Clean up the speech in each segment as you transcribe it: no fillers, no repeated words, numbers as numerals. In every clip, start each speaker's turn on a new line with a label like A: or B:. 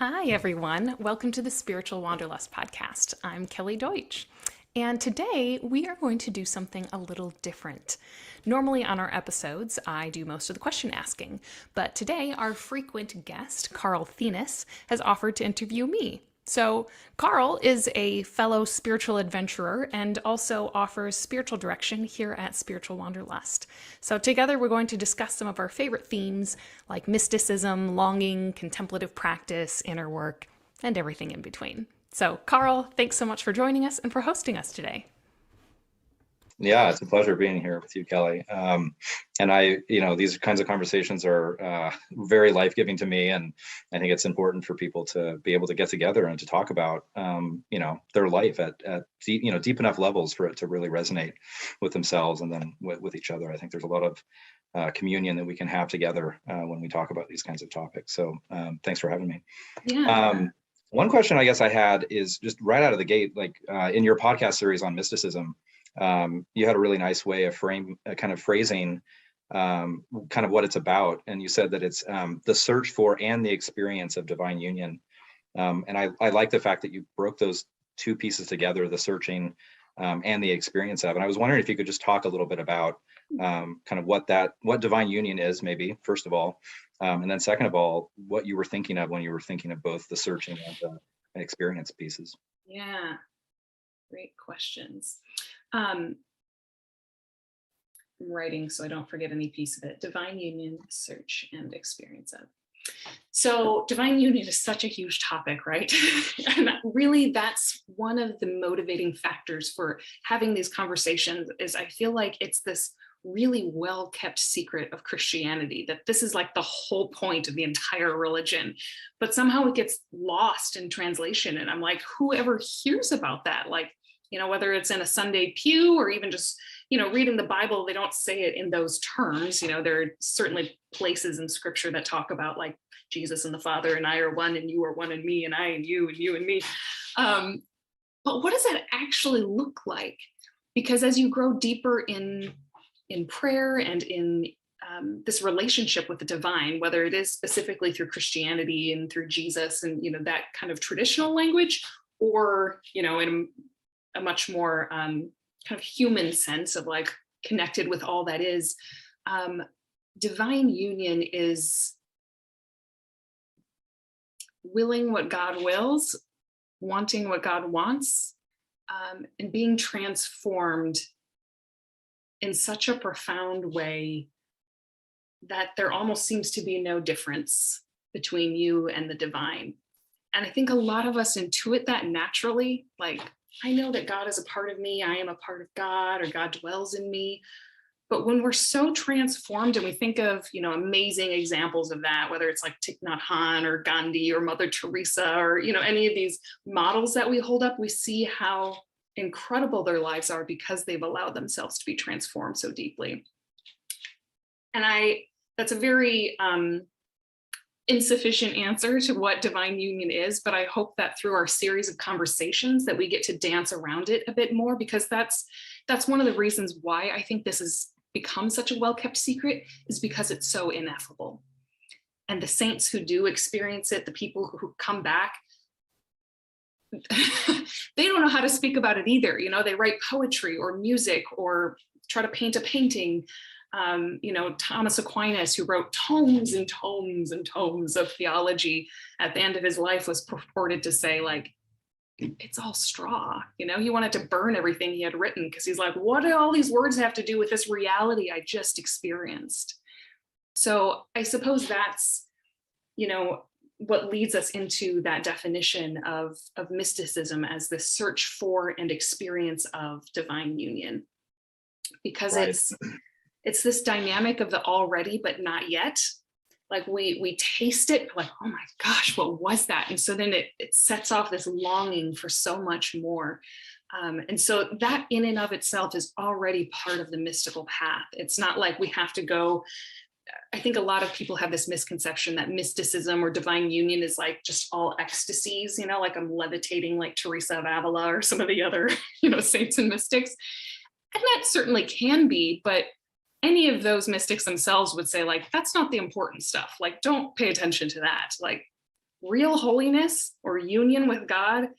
A: Hi, everyone. Welcome to the Spiritual Wanderlust podcast. I'm Kelly Deutsch. And today we are going to do something a little different. Normally on our episodes, I do most of the question asking, but today our frequent guest, Karl Thienes, has offered to interview me. So, Karl is a fellow spiritual adventurer and also offers spiritual direction here at Spiritual Wanderlust. So, together we're going to discuss some of our favorite themes like mysticism, longing, contemplative practice, inner work, and everything in between. So, Karl, thanks so much for joining us and for hosting us today.
B: Yeah, it's a pleasure being here with you, Kelly. These kinds of conversations are very life-giving to me, and I think it's important for people to be able to get together and to talk about, their life at deep enough levels for it to really resonate with themselves and then with each other. I think there's a lot of communion that we can have together when we talk about these kinds of topics. So thanks for having me.
A: Yeah.
B: One question I guess I had is just right out of the gate, like in your podcast series on mysticism. You had a really nice way of phrasing kind of what it's about. And you said that it's the search for and the experience of divine union. And I like the fact that you broke those two pieces together, the searching and the experience of. And I was wondering if you could just talk a little bit about kind of what divine union is, maybe, first of all. And then second of all, what you were thinking of when you were thinking of both the searching and the experience pieces.
A: Yeah. Great questions. I'm writing so I don't forget any piece of it. Divine union, search, and experience of. So divine union is such a huge topic, right? And really that's one of the motivating factors for having these conversations is I feel like it's this really well-kept secret of Christianity, that this is like the whole point of the entire religion, but somehow it gets lost in translation. And I'm like, whoever hears about that, like, whether it's in a Sunday pew or even just, reading the Bible, they don't say it in those terms. There are certainly places in scripture that talk about like Jesus and the Father and I are one and you are one and me and I and you and me. But what does that actually look like? Because as you grow deeper in prayer and in this relationship with the divine, whether it is specifically through Christianity and through Jesus and, that kind of traditional language, or, in a much more kind of human sense of like connected with all that is, divine union is willing what God wills, wanting what God wants, and being transformed in such a profound way that there almost seems to be no difference between you and the divine. And I think a lot of us intuit that naturally, like, I know that God is a part of me, I am a part of God, or God dwells in me. But when we're so transformed and we think of, amazing examples of that, whether it's like Thich Nhat Hanh or Gandhi or Mother Teresa or, any of these models that we hold up, we see how incredible their lives are because they've allowed themselves to be transformed so deeply. And that's a very insufficient answer to what divine union is, but I hope that through our series of conversations that we get to dance around it a bit more, because that's one of the reasons why I think this has become such a well-kept secret, is because it's so ineffable. And the saints who do experience it, the people who come back, they don't know how to speak about it either. They write poetry or music or try to paint a painting. Thomas Aquinas, who wrote tomes and tomes and tomes of theology, at the end of his life was purported to say, like, it's all straw. He wanted to burn everything he had written because he's like, what do all these words have to do with this reality I just experienced? So I suppose that's, what leads us into that definition of mysticism as the search for and experience of divine union, because
B: Right.
A: it's this dynamic of the already but not yet. Like we taste it, like, oh my gosh, what was that? And so then it sets off this longing for so much more. And so that in and of itself is already part of the mystical path. It's not like we have to go. I think a lot of people have this misconception that mysticism or divine union is like just all ecstasies, like I'm levitating like Teresa of Avila or some of the other, saints and mystics. And that certainly can be, but any of those mystics themselves would say, like, that's not the important stuff. Like, don't pay attention to that. Like, real holiness or union with God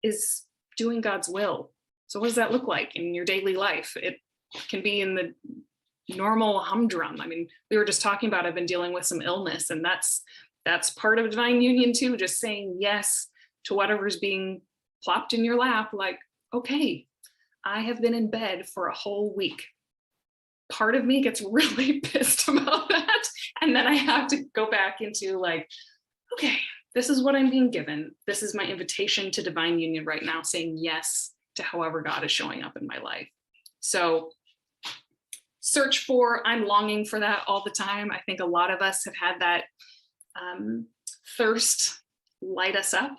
A: is doing God's will. So what does that look like in your daily life? It can be in the normal humdrum. I mean, we were just talking about, I've been dealing with some illness, and that's part of divine union too, just saying yes to whatever's being plopped in your lap. Like, okay, I have been in bed for a whole week. Part of me gets really pissed about that. And then I have to go back into like, okay, this is what I'm being given. This is my invitation to divine union right now, saying yes to however God is showing up in my life. So search for, I'm longing for that all the time. I think a lot of us have had that thirst light us up.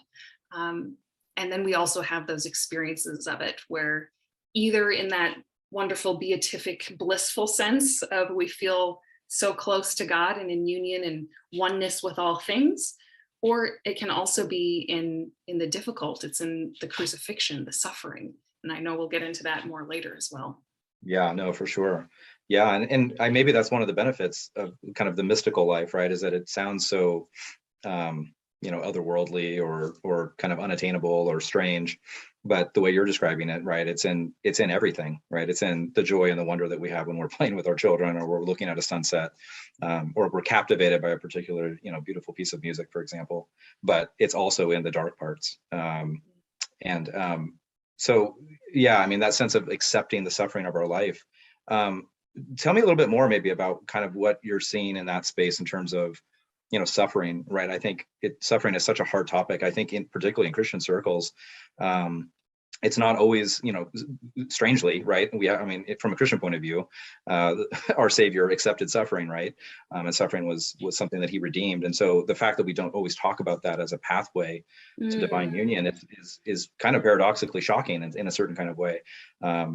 A: And then we also have those experiences of it where either in that wonderful beatific blissful sense of we feel so close to God and in union and oneness with all things, or it can also be in the difficult. It's in the crucifixion, the suffering. And I know we'll get into that more later as well.
B: Yeah, no, for sure. Yeah, and maybe that's one of the benefits of kind of the mystical life, right? Is that it sounds so, otherworldly or kind of unattainable or strange, but the way you're describing it, right? It's in everything, right? It's in the joy and the wonder that we have when we're playing with our children, or we're looking at a sunset, or we're captivated by a particular, beautiful piece of music, for example. But it's also in the dark parts, So yeah, I mean, that sense of accepting the suffering of our life. Tell me a little bit more maybe about kind of what you're seeing in that space in terms of, suffering, right? I think suffering is such a hard topic. I think particularly in Christian circles, it's not always, strangely, right? From a Christian point of view, our Savior accepted suffering, right? And suffering was something that he redeemed. And so the fact that we don't always talk about that as a pathway to divine union is kind of paradoxically shocking in a certain kind of way,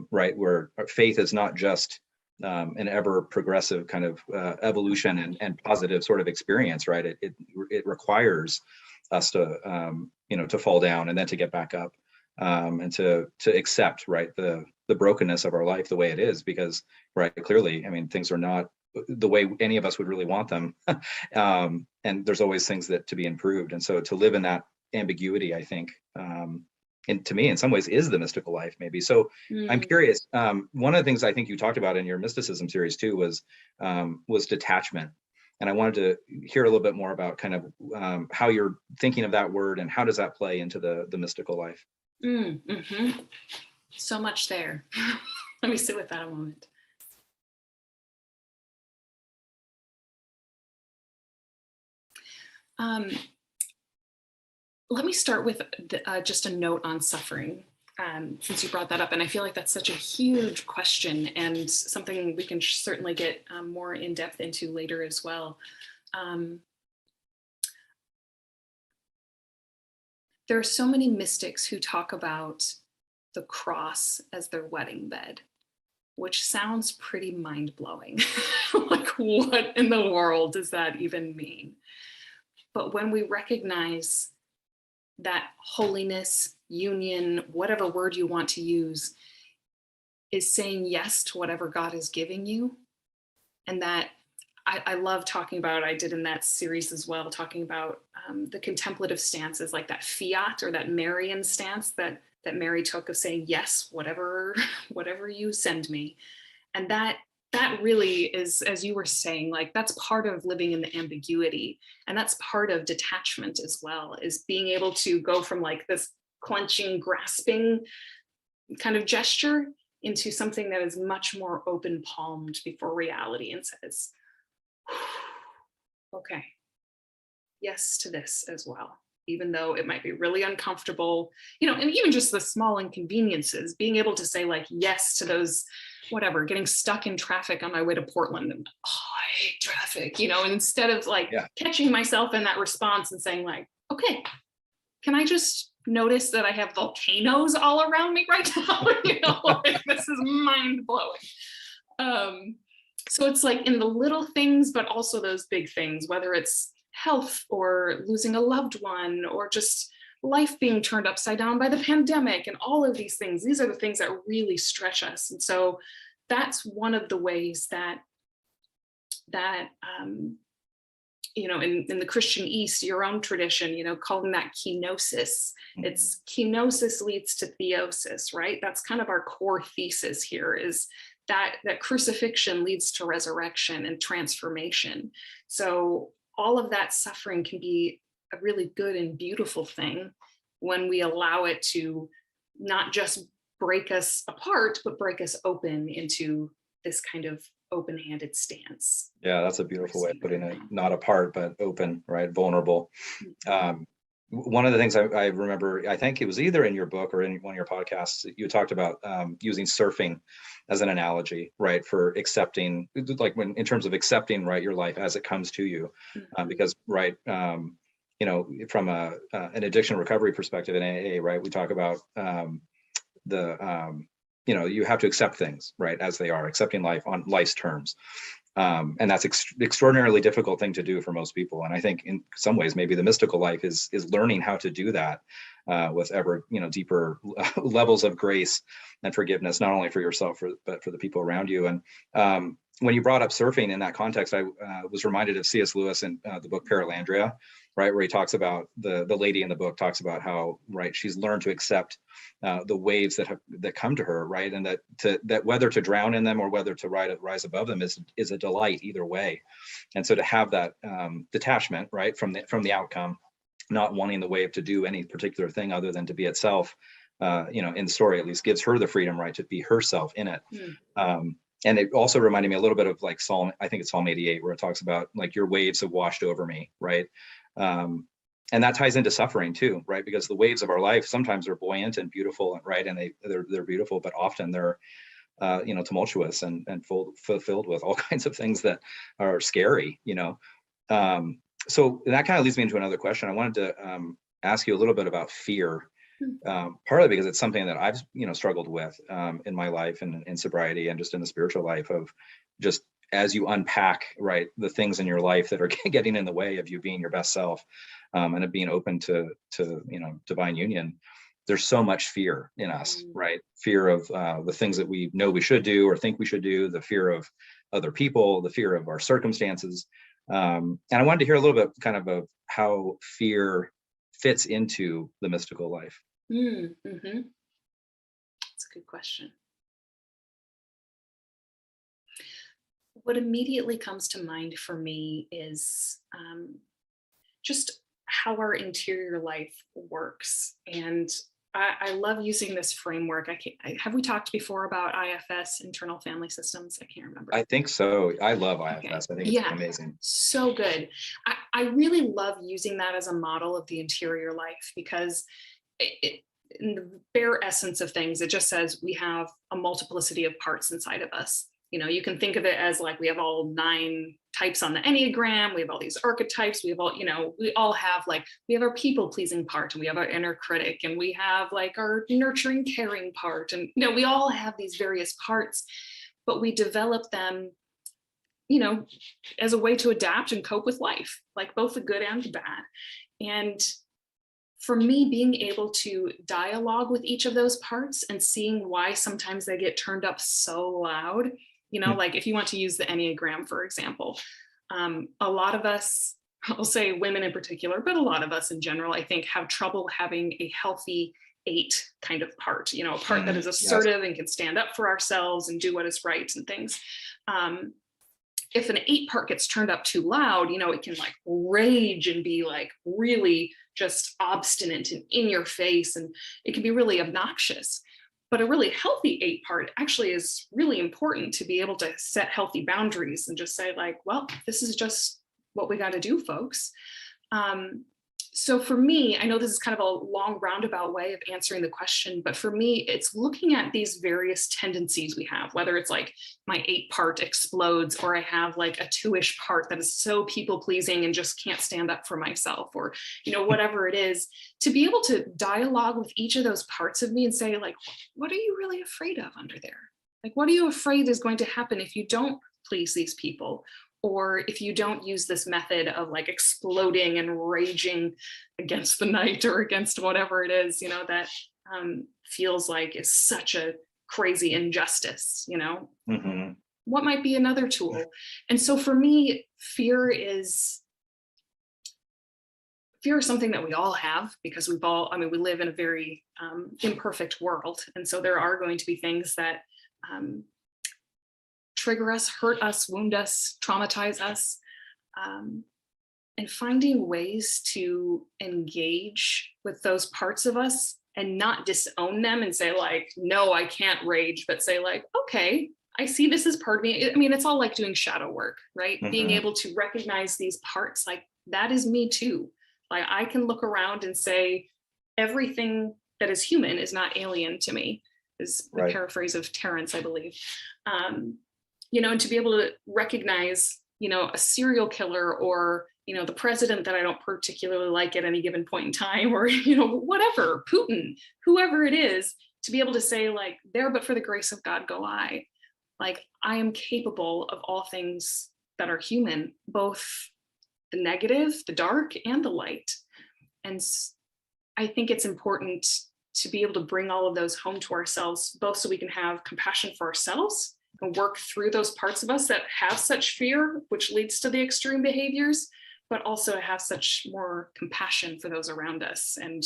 B: right? Where faith is not just an ever progressive kind of evolution and positive sort of experience, right? It requires us to, to fall down and then to get back up. And to accept, right, the brokenness of our life the way it is, because, right, clearly, I mean, things are not the way any of us would really want them, and there's always things that to be improved. And so to live in that ambiguity, I think, and to me, in some ways, is the mystical life, maybe. So I'm curious. One of the things I think you talked about in your mysticism series too was detachment. And I wanted to hear a little bit more about kind of how you're thinking of that word and how does that play into the mystical life.
A: So much there. Let me sit with that a moment. Let me start with just a note on suffering, since you brought that up. And I feel like that's such a huge question and something we can certainly get more in depth into later as well. There are so many mystics who talk about the cross as their wedding bed, which sounds pretty mind-blowing. Like, what in the world does that even mean? But when we recognize that holiness, union, whatever word you want to use, is saying yes to whatever God is giving you, and that I love talking about, I did in that series as well, talking about the contemplative stances, like that fiat or that Marian stance that Mary took of saying, yes, whatever you send me. And that really is, as you were saying, like that's part of living in the ambiguity. And that's part of detachment as well, is being able to go from like this clenching, grasping kind of gesture into something that is much more open palmed before reality and says, okay, yes to this as well, even though it might be really uncomfortable, and even just the small inconveniences, being able to say like yes to those, whatever, getting stuck in traffic on my way to Portland and I hate traffic, and instead of like catching myself in that response and saying like, okay, can I just notice that I have volcanoes all around me right now? Like, this is mind blowing. So it's like in the little things, but also those big things, whether it's health or losing a loved one or just life being turned upside down by the pandemic and all of these things. These are the things that really stretch us. And so that's one of the ways that in the Christian East, your own tradition, calling that kenosis. It's kenosis leads to theosis, right? That's kind of our core thesis here, is that crucifixion leads to resurrection and transformation. So all of that suffering can be a really good and beautiful thing when we allow it to not just break us apart, but break us open into this kind of open-handed stance.
B: Yeah, that's a beautiful way of putting it. Not apart, but open, right? Vulnerable. One of the things I remember, I think it was either in your book or in one of your podcasts, you talked about using surfing as an analogy, right? For accepting, like in terms of accepting, right, your life as it comes to you. Because, right, from an addiction recovery perspective in AA, right, we talk about you have to accept things, right, as they are, accepting life on life's terms. And that's extraordinarily difficult thing to do for most people. And I think in some ways, maybe the mystical life is learning how to do that with ever, deeper levels of grace and forgiveness, not only for yourself, but for the people around you. And when you brought up surfing in that context, I was reminded of C.S. Lewis in the book Perelandria, right, where he talks about the lady in the book talks about how, right, she's learned to accept the waves that come to her, right, and that whether to drown in them or whether to rise above them is a delight either way. And so to have that detachment, right, from the outcome, not wanting the wave to do any particular thing other than to be itself, in the story at least, gives her the freedom, right, to be herself in it. And it also reminded me a little bit of like Psalm, I think it's Psalm 88, where it talks about like your waves have washed over me, right? And that ties into suffering too, right? Because the waves of our life sometimes are buoyant and beautiful, right? And they're beautiful, but often they're tumultuous and filled with all kinds of things that are scary, So that kind of leads me into another question. I wanted to ask you a little bit about fear. Partly because it's something that I've struggled with in my life and in sobriety and just in the spiritual life, of just as you unpack, right, the things in your life that are getting in the way of you being your best self and of being open to divine union. There's so much fear in us, right? Fear of the things that we know we should do or think we should do, the fear of other people, the fear of our circumstances. And I wanted to hear a little bit kind of how fear fits into the mystical life.
A: That's a good question. What immediately comes to mind for me is just how our interior life works. And I love using this framework. Have we talked before about IFS, internal family systems? I can't remember.
B: I think so. I love IFS. Okay. I think it's amazing.
A: So good. I really love using that as a model of the interior life, because in the bare essence of things, it just says we have a multiplicity of parts inside of us. You can think of it as like we have all 9 types on the Enneagram. We have all these archetypes. We have all, we all have we have our people pleasing part, and we have our inner critic, and we have like our nurturing, caring part. And, we all have these various parts, but we develop them, as a way to adapt and cope with life, like both the good and the bad. And for me, being able to dialogue with each of those parts and seeing why sometimes they get turned up so loud, like if you want to use the Enneagram, for example, a lot of us, I'll say women in particular, but a lot of us in general, I think, have trouble having a healthy 8 kind of part, a part that is assertive and can stand up for ourselves and do what is right and things. If an 8 part gets turned up too loud, it can like rage and be like really just obstinate and in your face, and it can be really obnoxious. But a really healthy 8 part actually is really important to be able to set healthy boundaries and just say like, well, this is just what we got to do, folks. So for me, I know this is kind of a long roundabout way of answering the question, but for me, it's looking at these various tendencies we have, whether it's like my 8 part explodes, or I have like a 2-ish part that is so people pleasing and just can't stand up for myself, or, whatever it is, to be able to dialogue with each of those parts of me and say like, what are you really afraid of under there? Like, what are you afraid is going to happen if you don't please these people? Or if you don't use this method of like exploding and raging against the night or against whatever it is, that feels like is such a crazy injustice, what might be another tool? And so for me, fear is fear is something that we all have because we've all, I mean, we live in a very imperfect world. And so there are going to be things that trigger us, hurt us, wound us, traumatize us. And finding ways to engage with those parts of us and not disown them and say like, no, I can't rage, but say like, okay, I see this as part of me. I mean, it's all like doing shadow work, right? Being able to recognize these parts, like that is me too. Like I can look around and say, everything that is human is not alien to me, is a paraphrase of Terrence, I believe. You know, and to be able to recognize, you know, a serial killer or, you know, the president that I don't particularly like at any given point in time, or, you know, whatever, Putin, whoever it is, to be able to say like, there, but for the grace of God go I. Like, I am capable of all things that are human, both the negative, the dark, and the light. And I think it's important to be able to bring all of those home to ourselves, both so we can have compassion for ourselves and work through those parts of us that have such fear, which leads to the extreme behaviors, but also have such more compassion for those around us and,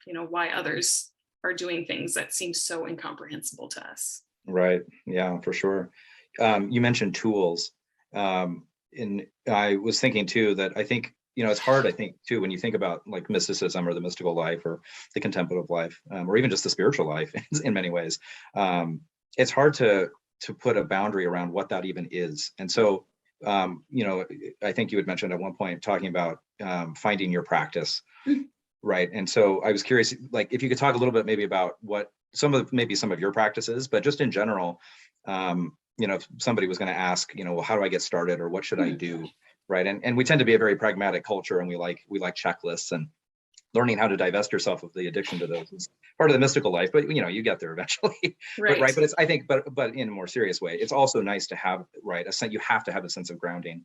A: you know, why others are doing things that seem so incomprehensible to us.
B: Right. Yeah, for sure. You mentioned tools. And I was thinking too that I think, you know, it's hard, I think too, when you think about like mysticism or the mystical life or the contemplative life, or even just the spiritual life in many ways. It's hard to put a boundary around what that even is. And so, you know, I think you had mentioned at one point talking about finding your practice, right? And so I was curious, like, if you could talk a little bit maybe about what some of your practices, but just in general, you know, if somebody was going to ask, you know, well, how do I get started, or what should I do, right? And we tend to be a very pragmatic culture, and we like checklists, and learning how to divest yourself of the addiction to those is part of the mystical life, but you know, you get there eventually.
A: Right.
B: But it's, I think, but in a more serious way, it's also nice to have, right, you have to have a sense of grounding,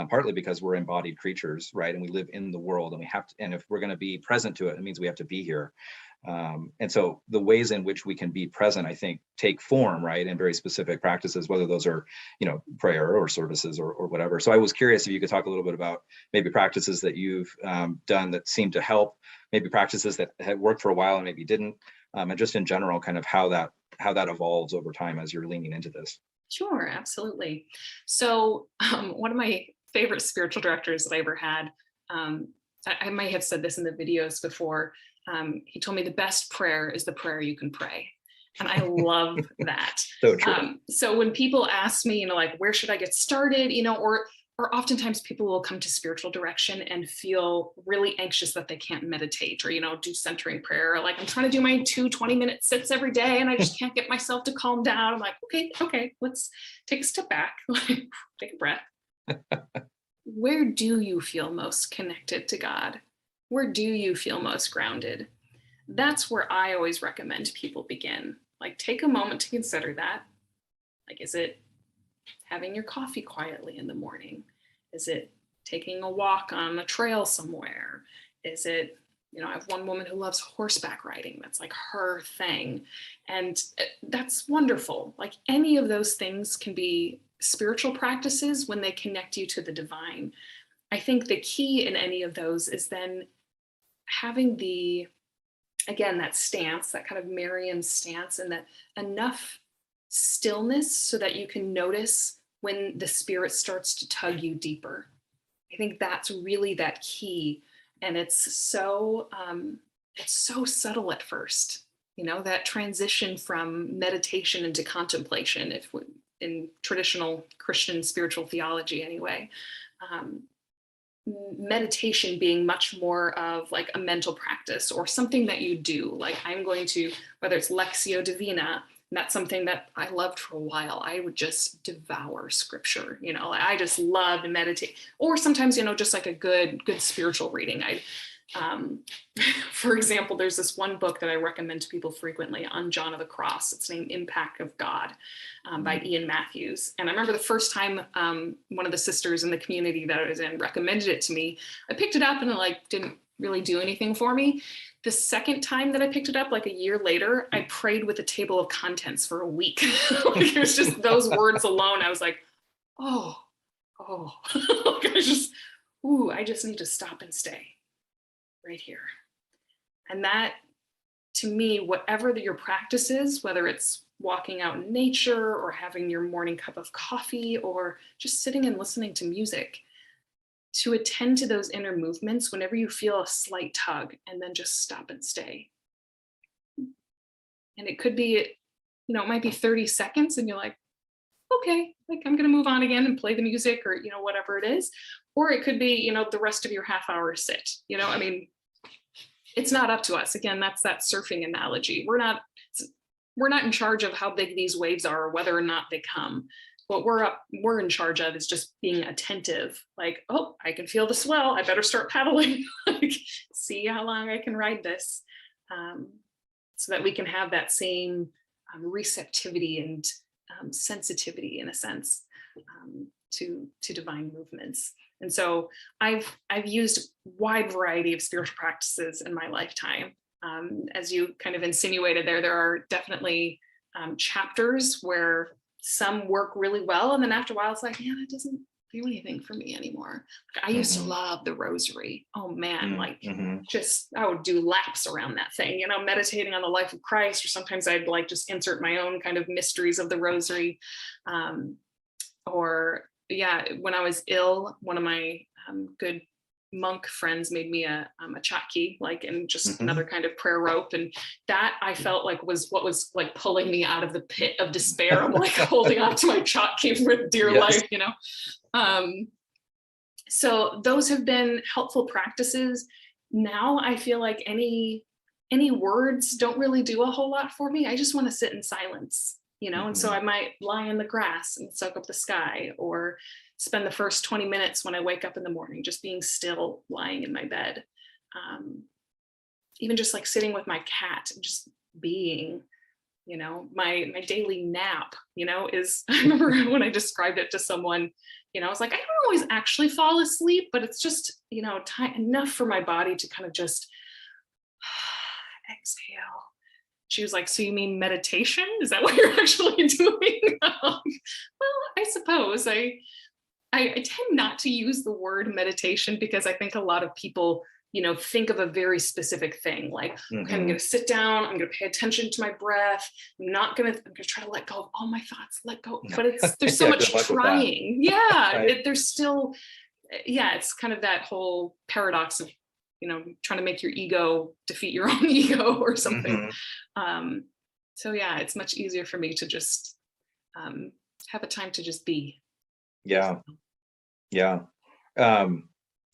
B: partly because we're embodied creatures, right, and we live in the world, and we have to, and if we're going to be present to it, it means we have to be here. And so the ways in which we can be present, I think, take form, right, in very specific practices, whether those are, you know, prayer or services or whatever. So I was curious if you could talk a little bit about maybe practices that you've done that seem to help, maybe practices that had worked for a while and maybe didn't, and just in general, kind of how that evolves over time as you're leaning into this.
A: Sure, absolutely. So one of my favorite spiritual directors that I ever had, I might have said this in the videos before, he told me the best prayer is the prayer you can pray. And I love that.
B: So true.
A: So when people ask me, you know, like, where should I get started, you know, or oftentimes people will come to spiritual direction and feel really anxious that they can't meditate or, you know, do centering prayer. Like, I'm trying to do my 2 20-minute sits every day and I just can't get myself to calm down. I'm like, okay, let's take a step back, take a breath. Where do you feel most connected to God? Where do you feel most grounded? That's where I always recommend people begin. Like, take a moment to consider that. Like, is it having your coffee quietly in the morning? Is it taking a walk on a trail somewhere? Is it, you know, I have one woman who loves horseback riding. That's like her thing. And that's wonderful. Like, any of those things can be spiritual practices when they connect you to the divine. I think the key in any of those is then having again, that stance, that kind of Marian stance, and that enough stillness so that you can notice when the spirit starts to tug you deeper. I think that's really that key. And it's so subtle at first, you know, that transition from meditation into contemplation, in traditional Christian spiritual theology anyway. Meditation being much more of like a mental practice or something that you do. Like, I'm going to, whether it's Lectio Divina, and that's something that I loved for a while. I would just devour scripture, you know, I just love to meditate. Or sometimes, you know, just like a good spiritual reading. For example, there's this one book that I recommend to people frequently on John of the Cross. It's named Impact of God by Ian Matthews. And I remember the first time one of the sisters in the community that I was in recommended it to me. I picked it up and it like didn't really do anything for me. The second time that I picked it up, like a year later, I prayed with a table of contents for a week. Like, it was just those words alone. I was like, oh. Like, I just need to stop and stay. right here. And that, to me, whatever your practice is, whether it's walking out in nature or having your morning cup of coffee or just sitting and listening to music, to attend to those inner movements whenever you feel a slight tug, and then just stop and stay. And it could be, it might be 30 seconds and you're like, okay, like I'm going to move on again and play the music or, whatever it is. Or it could be, the rest of your half hour sit, I mean, it's not up to us. Again, that's that surfing analogy. We're not in charge of how big these waves are or whether or not they come. What we're in charge of is just being attentive. Like, oh, I can feel the swell. I better start paddling. Like, see how long I can ride this, so that we can have that same receptivity and sensitivity, in a sense, to divine movements. And so I've used a wide variety of spiritual practices in my lifetime. As you kind of insinuated there are definitely chapters where some work really well. And then after a while, it's like, yeah, that doesn't do anything for me anymore. Like, I used to love the rosary. Oh man, just, I would do laps around that thing, meditating on the life of Christ, or sometimes I'd like just insert my own kind of mysteries of the rosary. Or yeah, when I was ill, one of my good monk friends made me a chakki, like, and just another kind of prayer rope. And that I felt like was what was like pulling me out of the pit of despair. I'm like holding on to my chakki with dear life, So those have been helpful practices. Now I feel like any words don't really do a whole lot for me. I just want to sit in silence, and so I might lie in the grass and soak up the sky, or spend the first 20 minutes when I wake up in the morning, just being still, lying in my bed. Even just like sitting with my cat, just being, my daily nap, is, I remember when I described it to someone, I was like, I don't always actually fall asleep, but it's just, enough for my body to kind of just exhale. She was like, so you mean meditation? Is that what you're actually doing? Well, I suppose I tend not to use the word meditation, because I think a lot of people, think of a very specific thing. Like, okay, I'm going to sit down, I'm going to pay attention to my breath. I'm going to try to let go of all my thoughts, let go. But there's so much trying. Yeah. Right. There's still, it's kind of that whole paradox of, trying to make your ego defeat your own ego or something. So yeah, it's much easier for me to just have a time to just be.
B: Yeah.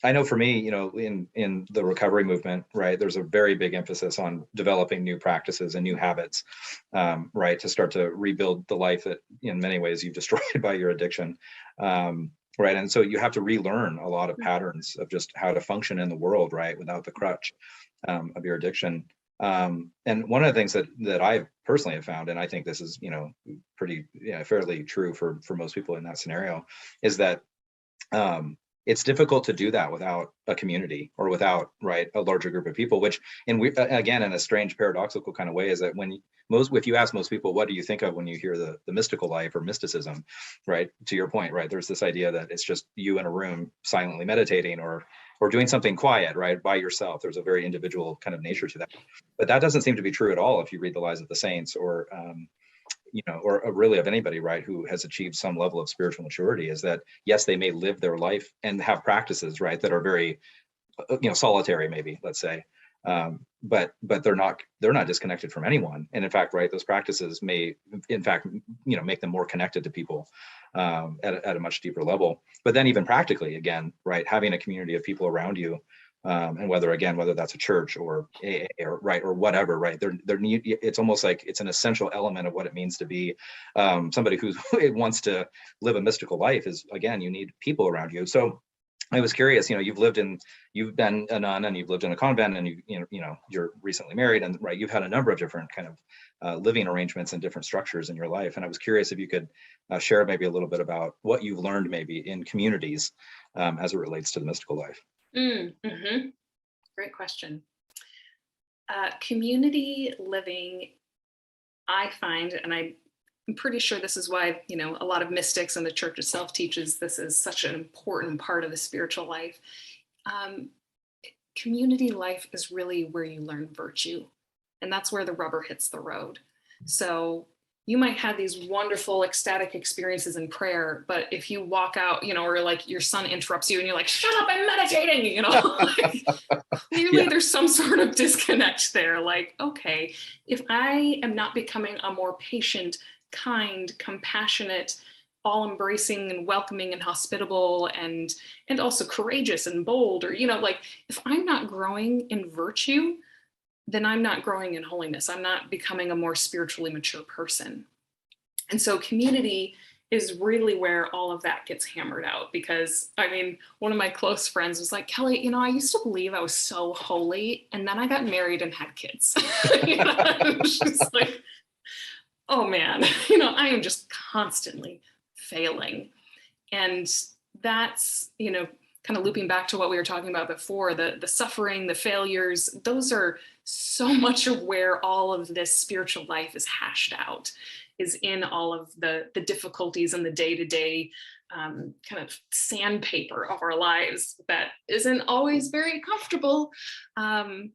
B: I know for me, in the recovery movement, right, there's a very big emphasis on developing new practices and new habits, right, to start to rebuild the life that in many ways you've destroyed by your addiction. Right. And so you have to relearn a lot of patterns of just how to function in the world, right, without the crutch of your addiction. And one of the things that I personally have found, and I think this is, pretty fairly true for most people in that scenario, is that it's difficult to do that without a community or without, right, a larger group of people, which, and we, again, in a strange paradoxical kind of way, is that if you ask most people, what do you think of when you hear the mystical life or mysticism, right? To your point, right, there's this idea that it's just you in a room silently meditating or doing something quiet, right, by yourself. There's a very individual kind of nature to that. But that doesn't seem to be true at all if you read the lives of the saints or really of anybody, right, who has achieved some level of spiritual maturity. Is that, yes, they may live their life and have practices, right, that are very, solitary, maybe, let's say, but they're not disconnected from anyone. And in fact, right, those practices may, in fact, make them more connected to people at a much deeper level. But then even practically, again, right, having a community of people around you, and whether that's a church or AA or whatever, right, it's almost like it's an essential element of what it means to be somebody who wants to live a mystical life. Is, again, you need people around you. So I was curious, you've been a nun and you've lived in a convent, and you're recently married, and right, you've had a number of different kind of living arrangements and different structures in your life. And I was curious if you could share maybe a little bit about what you've learned maybe in communities as it relates to the mystical life.
A: Great question. Community living, I find, and I'm pretty sure this is why, a lot of mystics and the church itself teaches this is such an important part of the spiritual life. community life is really where you learn virtue. And that's where the rubber hits the road. So you might have these wonderful ecstatic experiences in prayer, but if you walk out, or like your son interrupts you and you're like, shut up, I'm meditating, like, clearly
B: Yeah.
A: there's some sort of disconnect there. Like, okay, if I am not becoming a more patient, kind, compassionate, all embracing and welcoming and hospitable and also courageous and bold, or like, if I'm not growing in virtue, then I'm not growing in holiness. I'm not becoming a more spiritually mature person. And so community is really where all of that gets hammered out, because one of my close friends was like, Kelly, I used to believe I was so holy, and then I got married and had kids. It was just like, oh man, I am just constantly failing. And that's, kind of looping back to what we were talking about before, the suffering, the failures, those are so much of where all of this spiritual life is hashed out, is in all of the difficulties and the day-to-day kind of sandpaper of our lives that isn't always very comfortable. When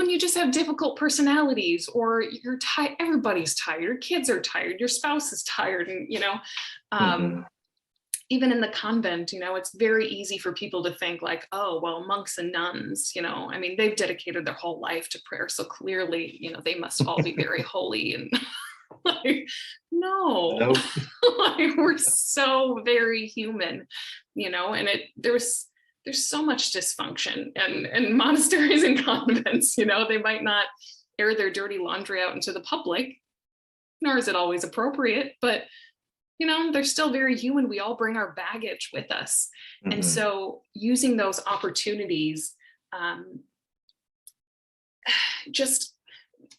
A: you just have difficult personalities, or you're tired, everybody's tired, your kids are tired, your spouse is tired, and even in the convent, it's very easy for people to think like, oh, well, monks and nuns, they've dedicated their whole life to prayer, so clearly, they must all be very holy. And like, no,
B: Nope.
A: like, we're so very human, and there's so much dysfunction and monasteries and convents, they might not air their dirty laundry out into the public, nor is it always appropriate, but they're still very human. We all bring our baggage with us. Mm-hmm. And so using those opportunities, just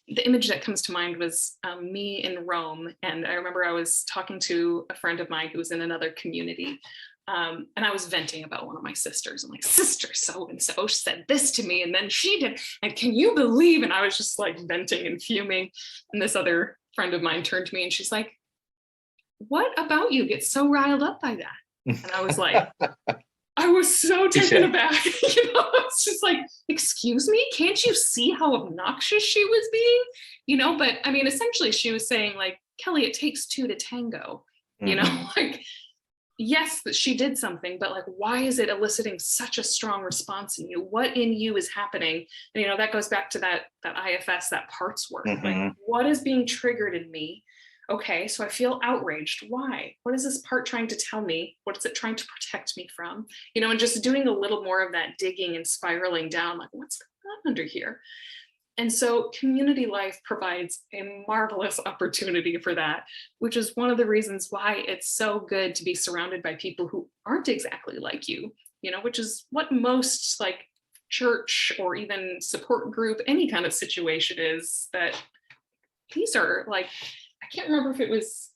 A: the image that comes to mind was me in Rome. And I remember I was talking to a friend of mine who was in another community. And I was venting about one of my sisters. I'm like, sister so-and-so said this to me, and then she did. And can you believe? And I was just like venting and fuming. And this other friend of mine turned to me and she's like, what about you gets so riled up by that? And I was like, I was so taken aback. It's just like, excuse me, can't you see how obnoxious she was being? But essentially she was saying like, Kelly, it takes two to tango, like, yes, that she did something, but like, why is it eliciting such a strong response in you? What in you is happening? And, that goes back to that IFS, that parts work. Mm-hmm. Like, what is being triggered in me? Okay, so I feel outraged. Why? What is this part trying to tell me? What is it trying to protect me from? And just doing a little more of that digging and spiraling down, like, what's going on under here? And so community life provides a marvelous opportunity for that, which is one of the reasons why it's so good to be surrounded by people who aren't exactly like you, which is what most like church or even support group, any kind of situation is, that these are like, I can't remember if it was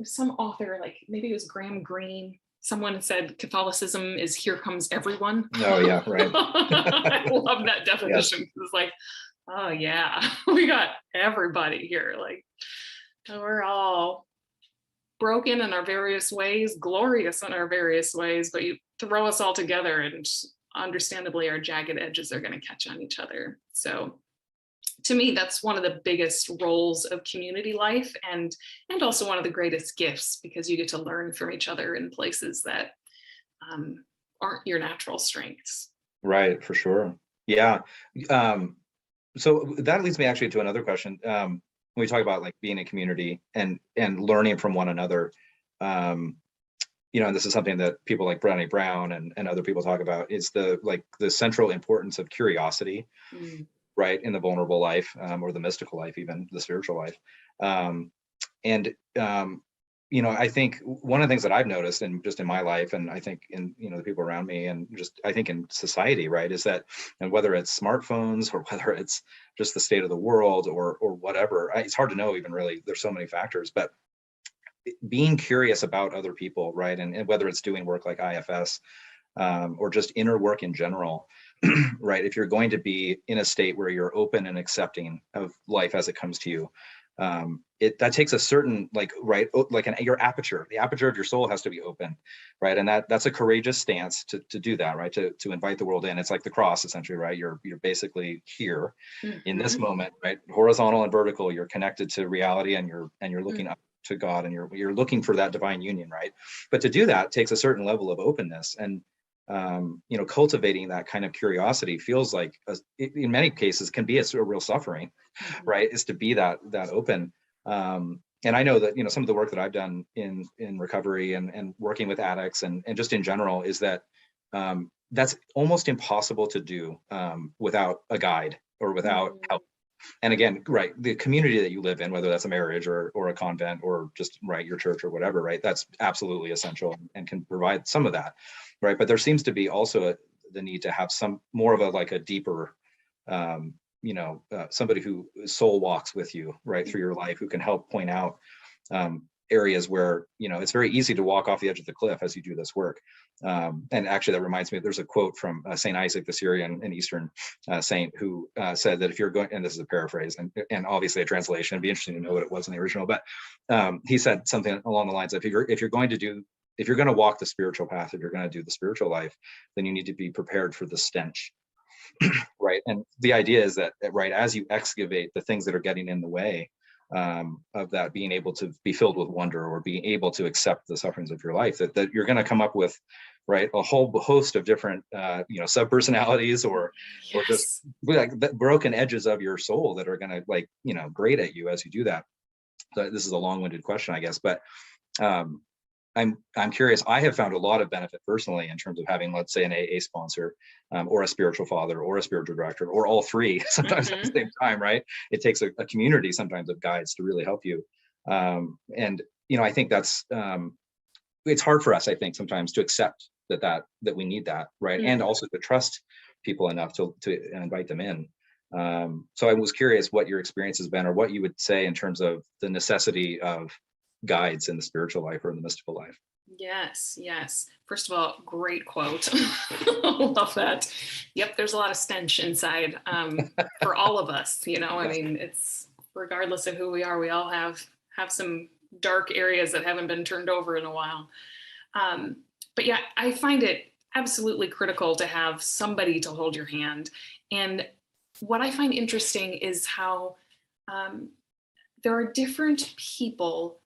A: some author, like maybe it was Graham Greene. Someone said Catholicism is here comes everyone.
B: Oh yeah, right.
A: I love that definition. Yes. It's like, oh yeah, we got everybody here. Like, we're all broken in our various ways, glorious in our various ways, but you throw us all together and understandably our jagged edges are going to catch on each other. So to me, that's one of the biggest roles of community life, and also one of the greatest gifts, because you get to learn from each other in places that aren't your natural strengths.
B: Right, for sure. Yeah. So that leads me actually to another question. When we talk about like being a community and learning from one another, and this is something that people like Brené Brown and other people talk about, is the central importance of curiosity. Mm. Right, in the vulnerable life, or the mystical life, even the spiritual life. I think one of the things that I've noticed in my life, and I think in the people around me, and just I think in society, right, is that, and whether it's smartphones or whether it's just the state of the world or whatever, it's hard to know even really. There's so many factors, but being curious about other people, right, and whether it's doing work like IFS or just inner work in general. Right, if you're going to be in a state where you're open and accepting of life as it comes to you, that takes a certain your aperture, the aperture of your soul has to be open, right? And that's a courageous stance to do that, right? To invite the world in. It's like the cross, essentially, right? You're basically here in this moment, right? Horizontal and vertical, you're connected to reality, and you're looking up to God, and you're looking for that divine union, right? But to do that takes a certain level of openness, and cultivating that kind of curiosity feels like, in many cases, can be a real suffering, right? Is to be that open. And I know that, some of the work that I've done in recovery and working with addicts and just in general is that that's almost impossible to do without a guide or without help. And again, right, the community that you live in, whether that's a marriage or a convent or just your church or whatever, right, that's absolutely essential and can provide some of that, right? But there seems to be also the need to have some more of a deeper somebody who soul walks with you right through your life, who can help point out areas where it's very easy to walk off the edge of the cliff as you do this work. And actually, that reminds me, there's a quote from Saint Isaac the Syrian, an Eastern saint, who said that if you're going, and this is a paraphrase and obviously a translation, it'd be interesting to know what it was in the original, but he said something along the lines of, if you're going to walk the spiritual path, if you're going to do the spiritual life, then you need to be prepared for the stench. Right. And the idea is that, right, as you excavate the things that are getting in the way of that, being able to be filled with wonder or being able to accept the sufferings of your life, that you're going to come up with, right, a whole host of different, sub-personalities or just the broken edges of your soul that are going to grate at you as you do that. So this is a long-winded question, I guess, but I'm curious. I have found a lot of benefit personally in terms of having, let's say, an AA sponsor or a spiritual father or a spiritual director or all three sometimes at the same time, right? It takes a community sometimes of guides to really help you. And I think that's, it's hard for us, I think, sometimes to accept that we need that, right? And also to trust people enough to invite them in. So I was curious what your experience has been, or what you would say in terms of the necessity of guides in the spiritual life or in the mystical life.
A: Yes. First of all, great quote. Love that. Yep, there's a lot of stench inside for all of us. I mean, it's regardless of who we are, we all have some dark areas that haven't been turned over in a while. But yeah, I find it absolutely critical to have somebody to hold your hand. And what I find interesting is how there are different people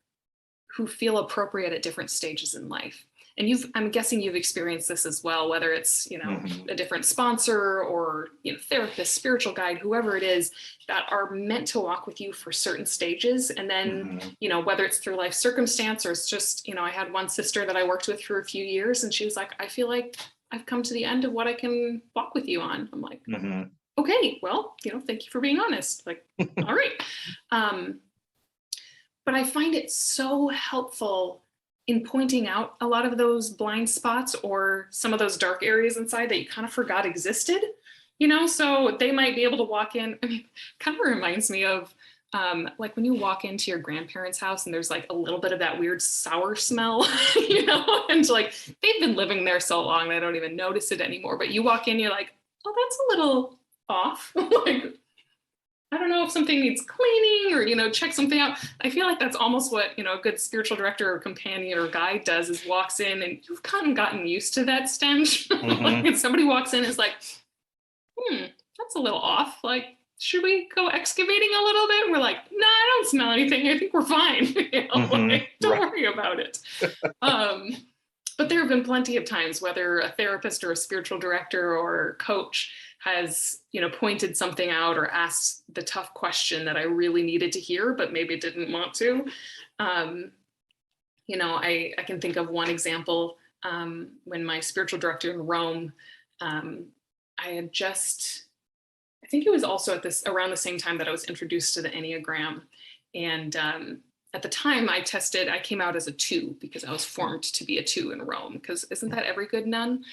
A: who feel appropriate at different stages in life. And I'm guessing you've experienced this as well, whether it's, a different sponsor or, therapist, spiritual guide, whoever it is, that are meant to walk with you for certain stages. And then, whether it's through life circumstance or it's just, I had one sister that I worked with for a few years, and she was like, I feel like I've come to the end of what I can walk with you on. I'm like, okay, well, thank you for being honest. Like, all right. But I find it so helpful in pointing out a lot of those blind spots or some of those dark areas inside that you kind of forgot existed, so they might be able to walk in. I mean, kind of reminds me of like when you walk into your grandparents' house and there's like a little bit of that weird sour smell, and like they've been living there so long, they don't even notice it anymore. But you walk in, you're like, oh, that's a little off. Like, I don't know if something needs cleaning or, check something out. I feel like that's almost what, a good spiritual director or companion or guide does, is walks in and you've kind of gotten used to that stench. Like if somebody walks in and is like, that's a little off. Like, should we go excavating a little bit? And we're like, no, I don't smell anything. I think we're fine. Don't worry about it. But there have been plenty of times, whether a therapist or a spiritual director or coach has, pointed something out or asked the tough question that I really needed to hear, but maybe didn't want to. I can think of one example when my spiritual director in Rome, I think it was also around the same time that I was introduced to the Enneagram. And at the time I came out as a 2 because I was formed to be a 2 in Rome, because isn't that every good nun?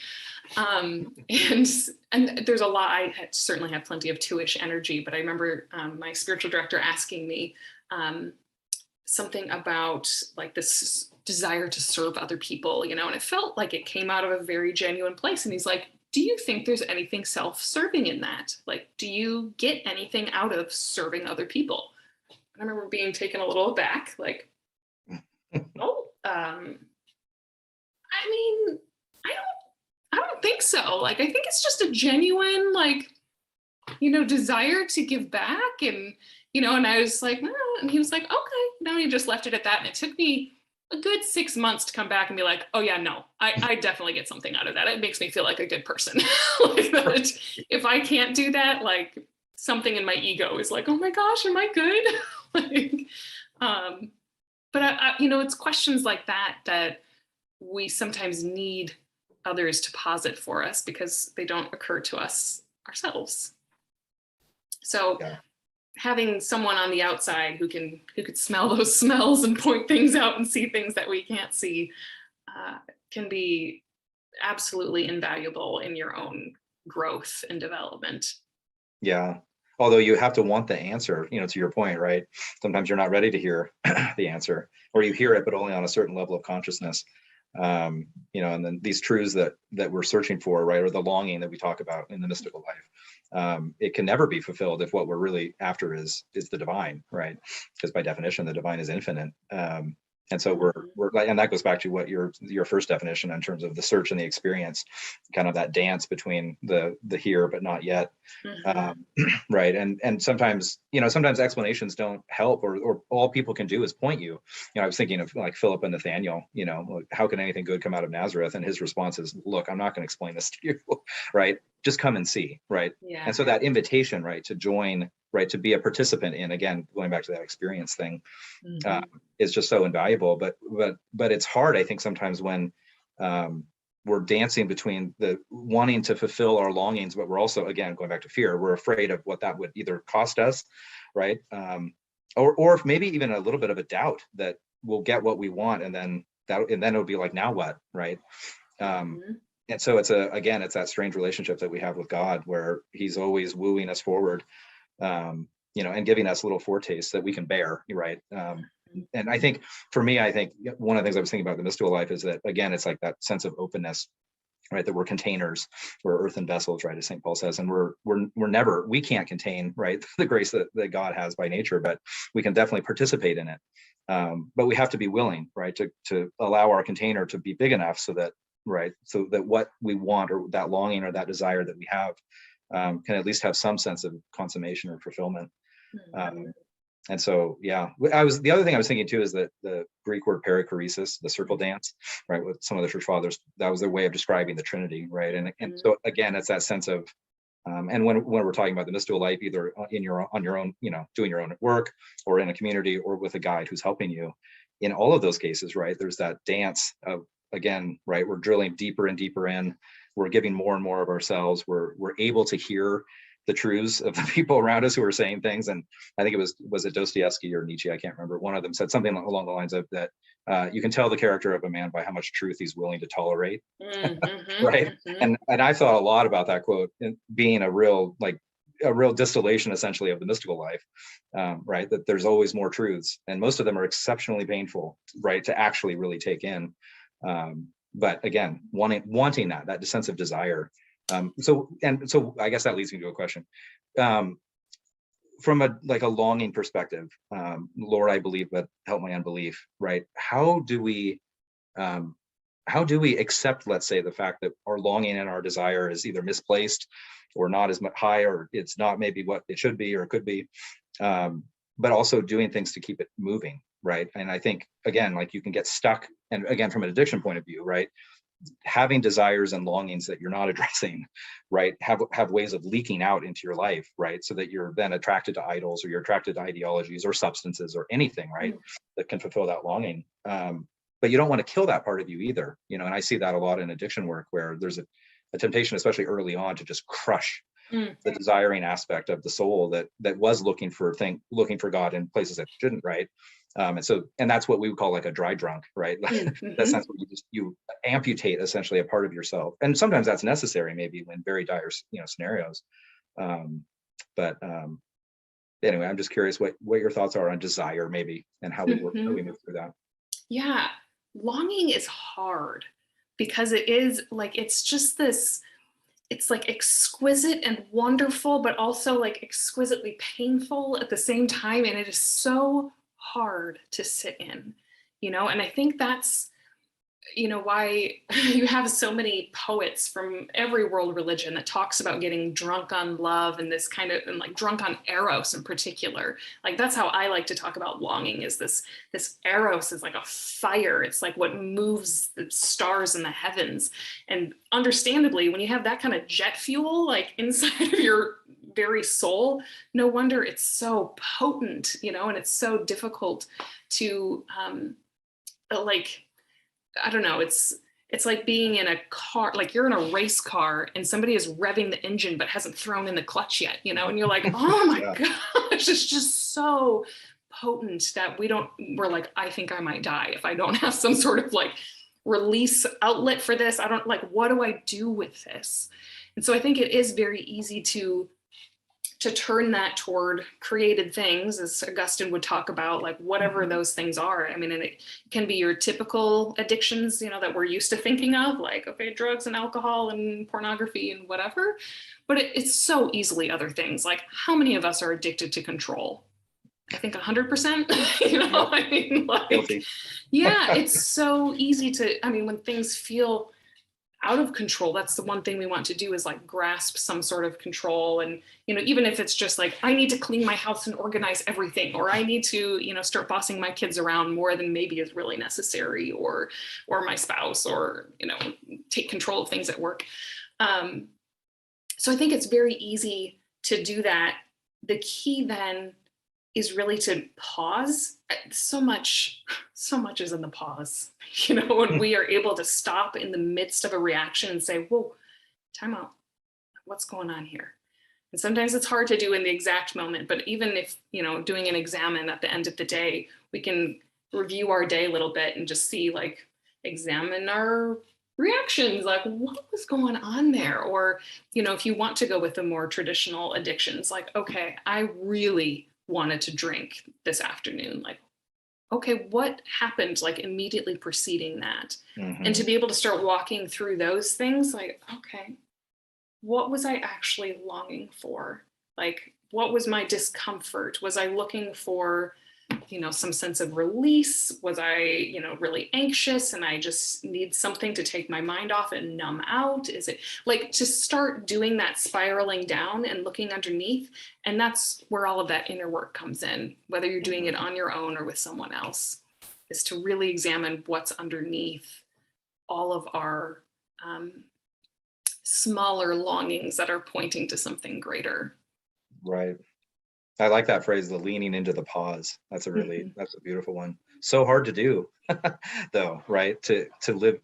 A: And there's a lot, certainly had plenty of 2-ish energy, but I remember my spiritual director asking me something about like this desire to serve other people, and it felt like it came out of a very genuine place. And he's like, do you think there's anything self-serving in that? Like, do you get anything out of serving other people? I remember being taken a little aback, like, oh, I mean, I don't think so. Like, I think it's just a genuine, like, desire to give back. And, and I was like, oh, and he was like, okay. No, he just left it at that. And it took me a good 6 months to come back and be like, oh yeah, no, I definitely get something out of that. It makes me feel like a good person. Like that. If I can't do that, like something in my ego is like, oh my gosh, am I good? Like, but it's questions like that we sometimes need others to posit for us because they don't occur to us ourselves. So
B: Yeah.
A: having someone on the outside who could smell those smells and point things out and see things that we can't see can be absolutely invaluable in your own growth and development.
B: Yeah. Although you have to want the answer, to your point, right? Sometimes you're not ready to hear the answer, or you hear it, but only on a certain level of consciousness. And then these truths that we're searching for, right, or the longing that we talk about in the mystical life, it can never be fulfilled if what we're really after is the divine, right? Because by definition, the divine is infinite. And so we're like, and that goes back to what your first definition in terms of the search and the experience, kind of that dance between the here but not yet, right? And sometimes explanations don't help, or all people can do is point you. I was thinking of like Philip and Nathaniel. How can anything good come out of Nazareth? And his response is, "Look, I'm not going to explain this to you, right? Just come and see, right?"
A: Yeah.
B: And so that invitation, right, to join, right, to be a participant in, again, going back to that experience thing, is just so invaluable. But it's hard, I think, sometimes when we're dancing between the wanting to fulfill our longings, but we're also, again, going back to fear, we're afraid of what that would either cost us, right? Or maybe even a little bit of a doubt that we'll get what we want, and then it'll be like, now what, right? And so it's that strange relationship that we have with God, where he's always wooing us forward, and giving us little foretastes that we can bear, right? And I think, for me, one of the things I was thinking about the mystical life is that, again, it's like that sense of openness, right? That we're containers, we're earthen vessels, right? As St. Paul says, and we can't contain, right, the grace that God has by nature, but we can definitely participate in it. But we have to be willing, right, to allow our container to be big enough so that what we want, or that longing or that desire that we have, can at least have some sense of consummation or fulfillment. And so, yeah, the other thing I was thinking too is that the Greek word perichoresis, the circle dance, right, with some of the church fathers, that was their way of describing the Trinity, right? And so again, it's that sense of, and when we're talking about the mystical life, either on your own, doing your own work, or in a community, or with a guide who's helping you, in all of those cases, right, there's that dance of, again, right, we're drilling deeper and deeper in, we're giving more and more of ourselves, we're able to hear the truths of the people around us who are saying things. And I think was it Dostoevsky or Nietzsche, I can't remember, one of them said something along the lines of that, you can tell the character of a man by how much truth he's willing to tolerate. Right. And I thought a lot about that quote being a real distillation, essentially, of the mystical life, right? That there's always more truths, and most of them are exceptionally painful, right, to actually really take in. But again, wanting that sense of desire. So I guess that leads me to a question. From a longing perspective, Lord, I believe, but help my unbelief, right? How do we accept, let's say, the fact that our longing and our desire is either misplaced, or not as much high, or it's not maybe what it should be or it could be, but also doing things to keep it moving, right? And I think, again, like, you can get stuck, and again, from an addiction point of view, right, having desires and longings that you're not addressing, right, have ways of leaking out into your life, right, so that you're then attracted to idols, or you're attracted to ideologies or substances or anything, right, that can fulfill that longing. But you don't want to kill that part of you either, and I see that a lot in addiction work, where there's a temptation, especially early on, to just crush the desiring aspect of the soul that was looking for God in places that shouldn't, right? And that's what we would call like a dry drunk, right? That sense where you amputate essentially a part of yourself, and sometimes that's necessary, maybe in very dire scenarios. But anyway, I'm just curious what your thoughts are on desire, maybe, and how we move through that.
A: Yeah, longing is hard, because it is like, it's just this it's like exquisite and wonderful, but also like exquisitely painful at the same time. And it is so hard to sit in, and I think that's, why you have so many poets from every world religion that talks about getting drunk on love and this kind of, and like drunk on eros in particular. Like that's how I like to talk about longing, is this eros is like a fire. It's like what moves the stars in the heavens. And understandably, when you have that kind of jet fuel like inside of your very soul, no wonder it's so potent, and it's so difficult to like, I don't know, it's like being in a car, like you're in a race car and somebody is revving the engine but hasn't thrown in the clutch yet, and you're like, oh my
B: Yeah.
A: gosh, it's just so potent that we're like, I think I might die if I don't have some sort of like release outlet for this. I don't, like, what do I do with this? And so I think it is very easy to turn that toward created things, as Augustine would talk about, like whatever those things are. I mean, and it can be your typical addictions, that we're used to thinking of, like, okay, drugs and alcohol and pornography and whatever. But it's so easily other things. Like, how many of us are addicted to control? I think 100%,
B: Yep.
A: I mean, like,
B: Guilty.
A: yeah, it's so easy to, I mean, when things feel out of control, that's the one thing we want to do, is like grasp some sort of control. And even if it's just like, I need to clean my house and organize everything, or I need to start bossing my kids around more than maybe is really necessary, or my spouse, or take control of things at work. So I think it's very easy to do that. The key then is really to pause. So much is in the pause, when we are able to stop in the midst of a reaction and say, whoa, time out, what's going on here? And sometimes it's hard to do in the exact moment, but even if, doing an examine at the end of the day, we can review our day a little bit and just see, like, examine our reactions, like what was going on there? Or, if you want to go with the more traditional addictions, like, okay, I really wanted to drink this afternoon. Like, okay, what happened like immediately preceding that? And to be able to start walking through those things, like, okay, what was I actually longing for? Like, what was my discomfort? Was I looking for, some sense of release? Was I, really anxious and I just need something to take my mind off and numb out? Is it like to start doing that spiraling down and looking underneath? And that's where all of that inner work comes in, whether you're doing it on your own or with someone else, is to really examine what's underneath all of our smaller longings that are pointing to something greater.
B: Right. I like that phrase, the leaning into the pause. That's a beautiful one. So hard to do, though, right? To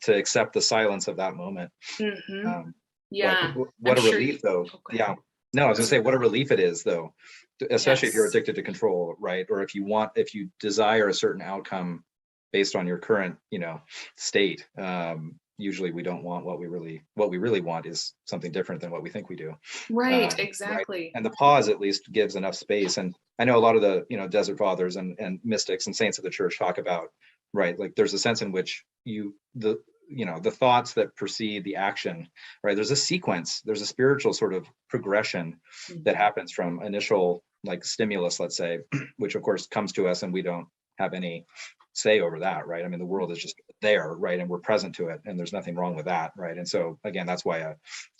B: accept the silence of that moment.
A: Yeah.
B: What a relief, though.
A: Okay.
B: Yeah. No, I was gonna say, what a relief it is, though, especially if you're
A: Yes.
B: addicted to control, right? Or if you desire a certain outcome based on your current, state. Usually we don't want what we really want is something different than what we think we do.
A: Right,
B: Right.
A: exactly.
B: And the pause at least gives enough space. And I know a lot of the, desert fathers and mystics and saints of the church talk about, right, like there's a sense in which the thoughts that precede the action, right? There's a sequence, there's a spiritual sort of progression that happens from initial like stimulus, let's say, which of course comes to us and we don't have any say over that, right? I mean, the world is just there, right? And we're present to it, and there's nothing wrong with that, right? And so again, that's why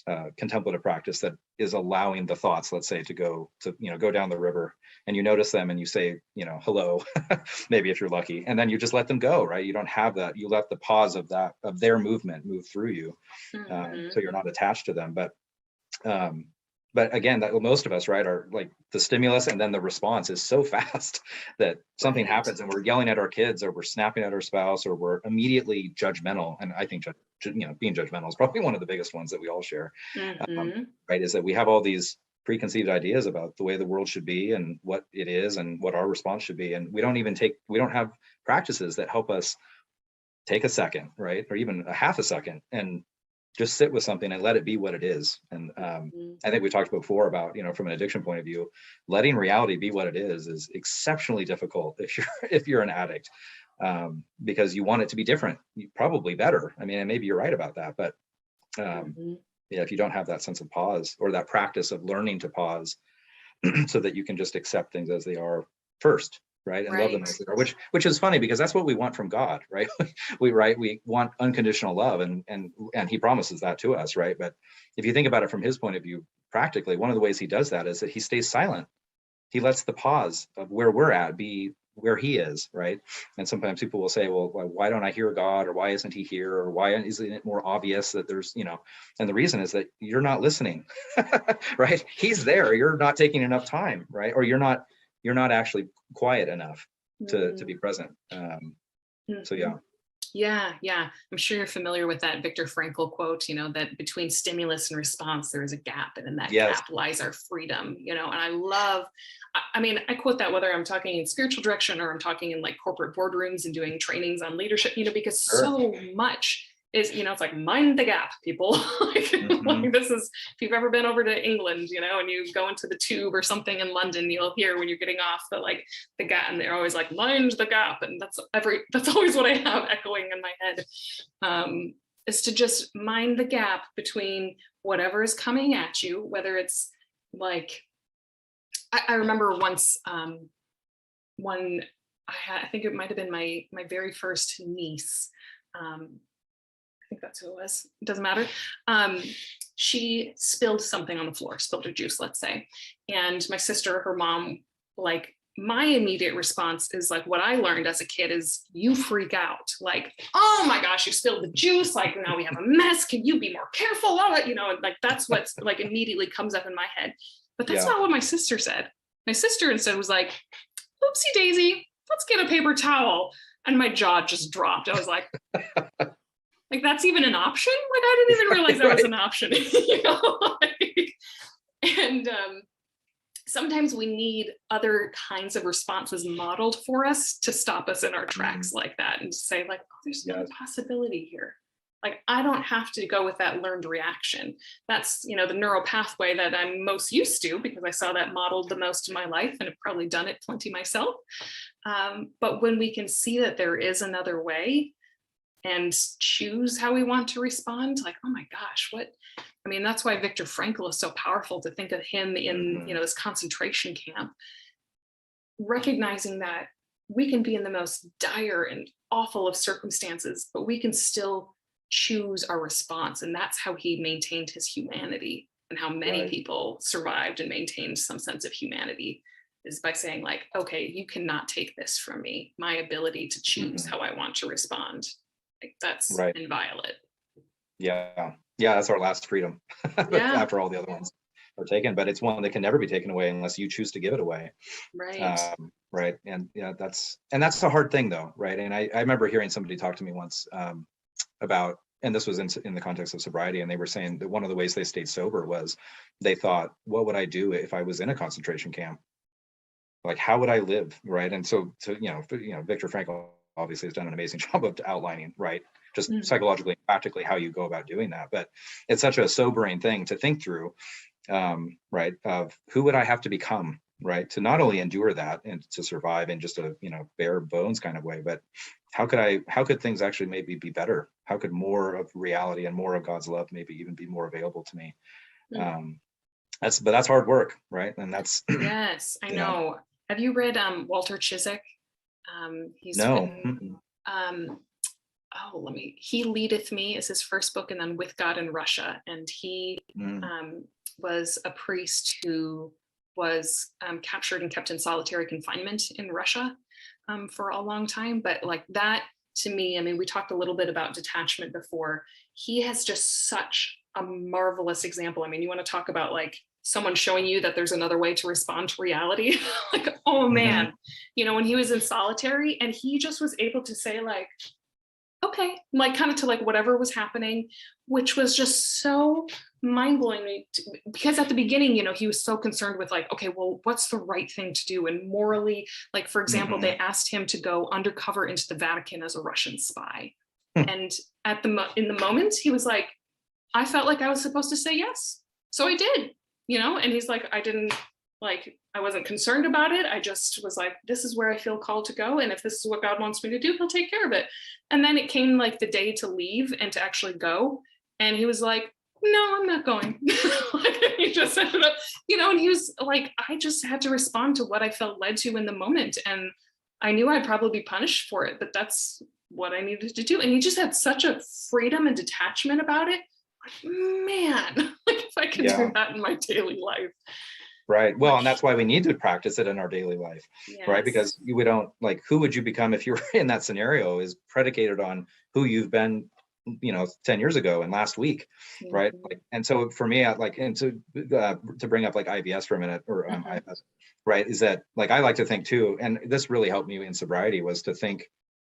B: a contemplative practice that is allowing the thoughts, let's say, to go down the river, and you notice them and you say, hello, maybe if you're lucky, and then you just let them go, right? You don't have that. You let the pause of their movement move through you, so you're not attached to them. But again, that most of us, right, are like the stimulus and then the response is so fast that something happens and we're yelling at our kids or we're snapping at our spouse or we're immediately judgmental. And I think being judgmental is probably one of the biggest ones that we all share, right? Is that we have all these preconceived ideas about the way the world should be and what it is and what our response should be, and we don't have practices that help us take a second, right, or even a half a second, and just sit with something and let it be what it is. And I think we talked before about, from an addiction point of view, letting reality be what it is exceptionally difficult if you're an addict, because you want it to be different, probably better. I mean, and maybe you're right about that, but Yeah, if you don't have that sense of pause, or that practice of learning to pause so that you can just accept things as they are first, right? And love them
A: Right.
B: as they are, which is funny because that's what we want from God, right? We want unconditional love, and he promises that to us, right? But if you think about it from his point of view, practically, one of the ways he does that is that he stays silent. He lets the pause of where we're at be where he is, right? And sometimes people will say, well, why don't I hear God, or why isn't he here, or why isn't it more obvious that there's, and the reason is that you're not listening. Right? He's there, you're not taking enough time, right? Or you're not actually quiet enough to be present. So yeah.
A: Yeah. I'm sure you're familiar with that Viktor Frankl quote, that between stimulus and response, there is a gap, and in that
B: Yes.
A: gap lies our freedom, and I love, I quote that whether I'm talking in spiritual direction or I'm talking in like corporate boardrooms and doing trainings on leadership, because
B: Sure.
A: so much is, it's like, mind the gap, people. Like this is, if you've ever been over to England, and you go into the tube or something in London, you'll hear when you're getting off that like the gap, and they're always like, mind the gap. And that's always what I have echoing in my head, is to just mind the gap between whatever is coming at you, whether it's like, I remember once, I think it might've been my very first niece. I think that's who it was. It doesn't matter. She spilled something on the floor, spilled her juice, let's say. And my sister, her mom, like, my immediate response is like, what I learned as a kid is you freak out. Like, oh my gosh, you spilled the juice. Like, now we have a mess. Can you be more careful? And like, that's what's like immediately comes up in my head. But that's not what my sister said. My sister instead was like, oopsie daisy, let's get a paper towel. And my jaw just dropped. I was like, that's even an option? Like, I didn't even realize that was an option. And sometimes we need other kinds of responses modeled for us to stop us in our tracks like that, and to say like, oh, there's no possibility here. Like, I don't have to go with that learned reaction. That's, the neural pathway that I'm most used to, because I saw that modeled the most in my life and have probably done it plenty myself. But when we can see that there is another way and choose how we want to respond, like, oh my gosh, that's why Viktor Frankl is so powerful, to think of him in, this concentration camp, recognizing that we can be in the most dire and awful of circumstances, but we can still choose our response. And that's how he maintained his humanity, and how many people survived and maintained some sense of humanity, is by saying like, okay, you cannot take this from me. My ability to choose how I want to respond. Like, that's inviolate.
B: Yeah, that's our last freedom. After all the other ones are taken, but it's one that can never be taken away unless you choose to give it away. Right. And that's a hard thing though, right? And I remember hearing somebody talk to me once about, and this was in the context of sobriety, and they were saying that one of the ways they stayed sober was they thought, what would I do if I was in a concentration camp? Like, how would I live, right? And so Viktor Frankl obviously has done an amazing job of outlining, right, just psychologically and practically how you go about doing that. But it's such a sobering thing to think through, right, of who would I have to become, right, to not only endure that and to survive in just a bare bones kind of way, but how could things actually maybe be better? How could more of reality and more of God's love maybe even be more available to me? That's hard work, right? And that's
A: yes, I know. Have you read Walter Chizik? He's written, He Leadeth Me is his first book, and then With God in Russia. And he was a priest who was captured and kept in solitary confinement in Russia for a long time. But like that, to me, we talked a little bit about detachment before. He has just such a marvelous example. You want to talk about like someone showing you that there's another way to respond to reality. Like, oh man, when he was in solitary and he just was able to say like, okay, like kind of to like whatever was happening, which was just so mind-blowing, because at the beginning, he was so concerned with like, okay, well, what's the right thing to do? And morally, like, for example, they asked him to go undercover into the Vatican as a Russian spy. And in the moment, he was like, I felt like I was supposed to say yes. So I did, and he's like, I wasn't concerned about it. I just was like, this is where I feel called to go. And if this is what God wants me to do, he'll take care of it. And then it came like the day to leave and to actually go. And he was like, no, I'm not going. Like, he just ended up, and he was like, I just had to respond to what I felt led to in the moment. And I knew I'd probably be punished for it, but that's what I needed to do. And he just had such a freedom and detachment about it. Like, man, like if I could
B: Yeah.
A: do that in my daily life.
B: Right. Well, and
A: Much,
B: that's why we need to practice it in our daily life, right?
A: yes.
B: Because we don't like, who would you become if you were in that scenario is predicated on who you've been, 10 years ago and last week, right?
A: Mhm.
B: Like, and so for me, and to bring up like IBS for a minute, or
A: Mhm.
B: IFS, right? Is that like, I like to think too, and this really helped me in sobriety, was to think,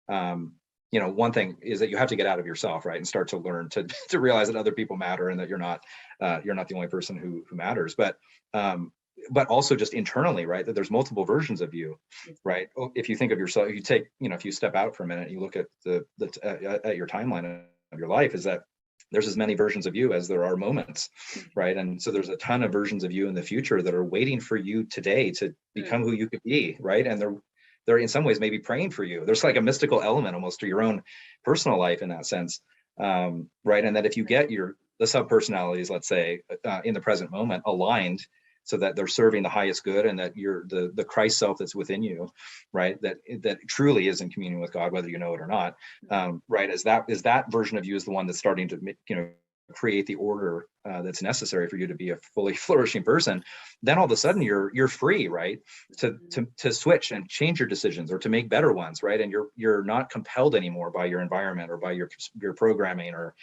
B: one thing is that you have to get out of yourself, right? And start to learn to, to realize that other people matter and that you're not the only person who matters. But also just internally, right? That there's multiple versions of you, right? If you think of yourself, if you take, if you step out for a minute, and you look at at your timeline of your life, is that there's as many versions of you as there are moments, right? And so there's a ton of versions of you in the future that are waiting for you today to become who you could be, right? And they're in some ways maybe praying for you. There's like a mystical element almost to your own personal life in that sense, right? And that if you get the sub personalities, let's say, in the present moment aligned, so that they're serving the highest good, and that you're the Christ self that's within you, right? That truly is in communion with God, whether you know it or not, right? Is that version of you is the one that's starting to, create the order that's necessary for you to be a fully flourishing person. Then all of a sudden you're free, right? To switch and change your decisions, or to make better ones, right? And you're not compelled anymore by your environment or by your programming, or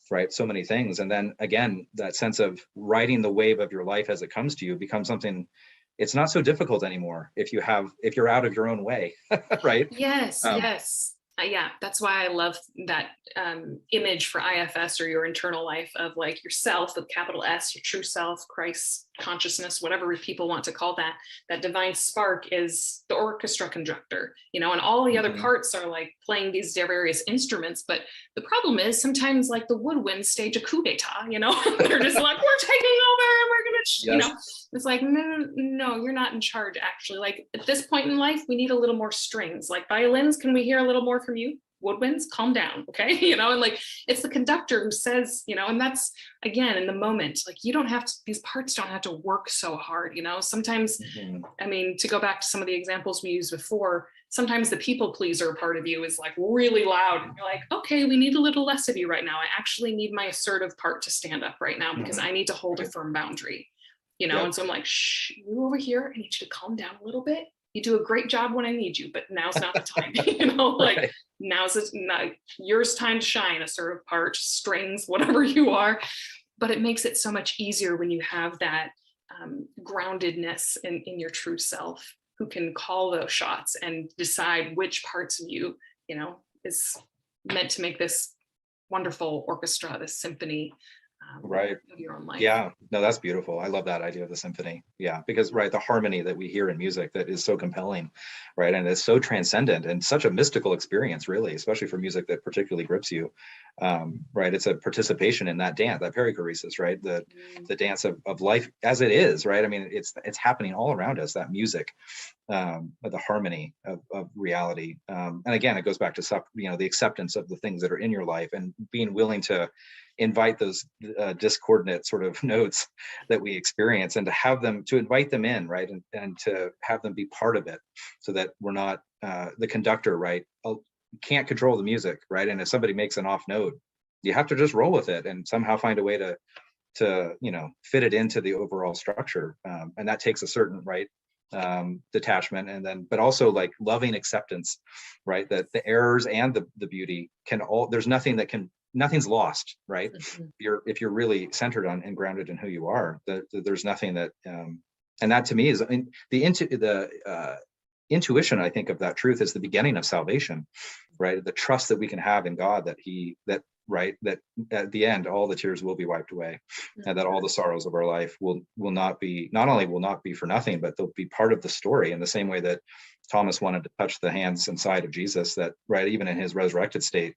B: right, so many things. And then again, that sense of riding the wave of your life as it comes to you becomes something, it's not so difficult anymore if you're out of your own way. Right.
A: Yes,
B: um,
A: yes. Yeah, that's why I love that image for IFS, or your internal life, of like yourself with capital S, your true self, Christ consciousness, whatever people want to call that. That divine spark is the orchestra conductor, and all the other
B: mhm.
A: parts are like playing these various instruments. But the problem is sometimes, like, the woodwinds stage a coup d'etat, they're just like, we're taking over and we're gonna,
B: Yes.
A: it's like, no, no, you're not in charge, actually. Like, at this point in life, we need a little more strings. Like, violins, can we hear a little more from you? Woodwinds, calm down, okay? And like, it's the conductor who says, and that's, again, in the moment, like, you don't have to, these parts don't have to work so hard. Sometimes,
B: Mhm.
A: I mean, to go back to some of the examples we used before, sometimes the people pleaser part of you is like really loud, and you're like, okay, we need a little less of you right now. I actually need my assertive part to stand up right now, because
B: Mhm.
A: I need to hold a
B: Right.
A: firm boundary.
B: Yep.
A: And so I'm like, shh, you over here, I need you to calm down a little bit. You do a great job when I need you, but now's not the time. Like,
B: Right.
A: now's it, not, yours time to shine, assertive part, strings, whatever you are. But it makes it so much easier when you have that groundedness in your true self, who can call those shots and decide which parts of you, is meant to make this wonderful orchestra, this symphony
B: Right.
A: of your own life.
B: Yeah, no, that's beautiful. I love that idea of the symphony. Yeah, because right, the harmony that we hear in music that is so compelling, right, and it's so transcendent and such a mystical experience, really, especially for music that particularly grips you. Right, it's a participation in that dance, that perichoresis, right, the dance of life as it is, right. I mean, it's happening all around us. That music, the harmony of reality, and again, it goes back to the acceptance of the things that are in your life, and being willing to invite those discordant sort of notes that we experience, and to invite them in, right, and to have them be part of it, so that we're not the conductor, right. You can't control the music, right, and if somebody makes an off note, you have to just roll with it and somehow find a way to fit it into the overall structure, and that takes a certain, right, detachment, and then but also like loving acceptance, right, that the errors and the beauty can all, there's nothing's lost, right.
A: Mhm.
B: If you're really centered on and grounded in who you are, there's nothing that, and that to me is, I mean, the intuition, I think, of that truth is the beginning of salvation, right, the trust that we can have in God, that right, that at the end all the tears will be wiped away, and that all the sorrows of our life not only will not be for nothing, but they'll be part of the story, in the same way that Thomas wanted to touch the hands and side of Jesus, that right, even in his resurrected state,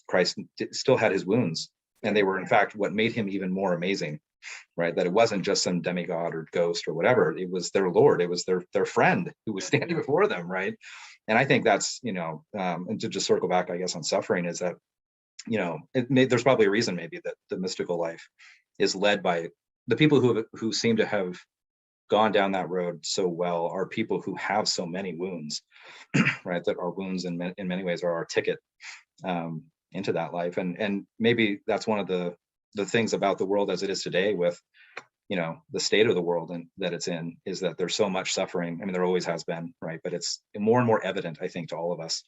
B: Christ still had his wounds, and they were in fact what made him even more amazing, right, that it wasn't just some demigod or ghost or whatever, it was their Lord, it was their friend who was standing before them, right. And I think that's, and to just circle back, I guess, on suffering, is that, there's probably a reason maybe that the mystical life is led by the people who seem to have gone down that road so well are people who have so many wounds, right? That our wounds in many ways are our ticket into that life. And maybe that's one of the things about the world as it is today, with the state of the world and that it's in, is that there's so much suffering. I mean, there always has been, right? But it's more and more evident, I think, to all of us,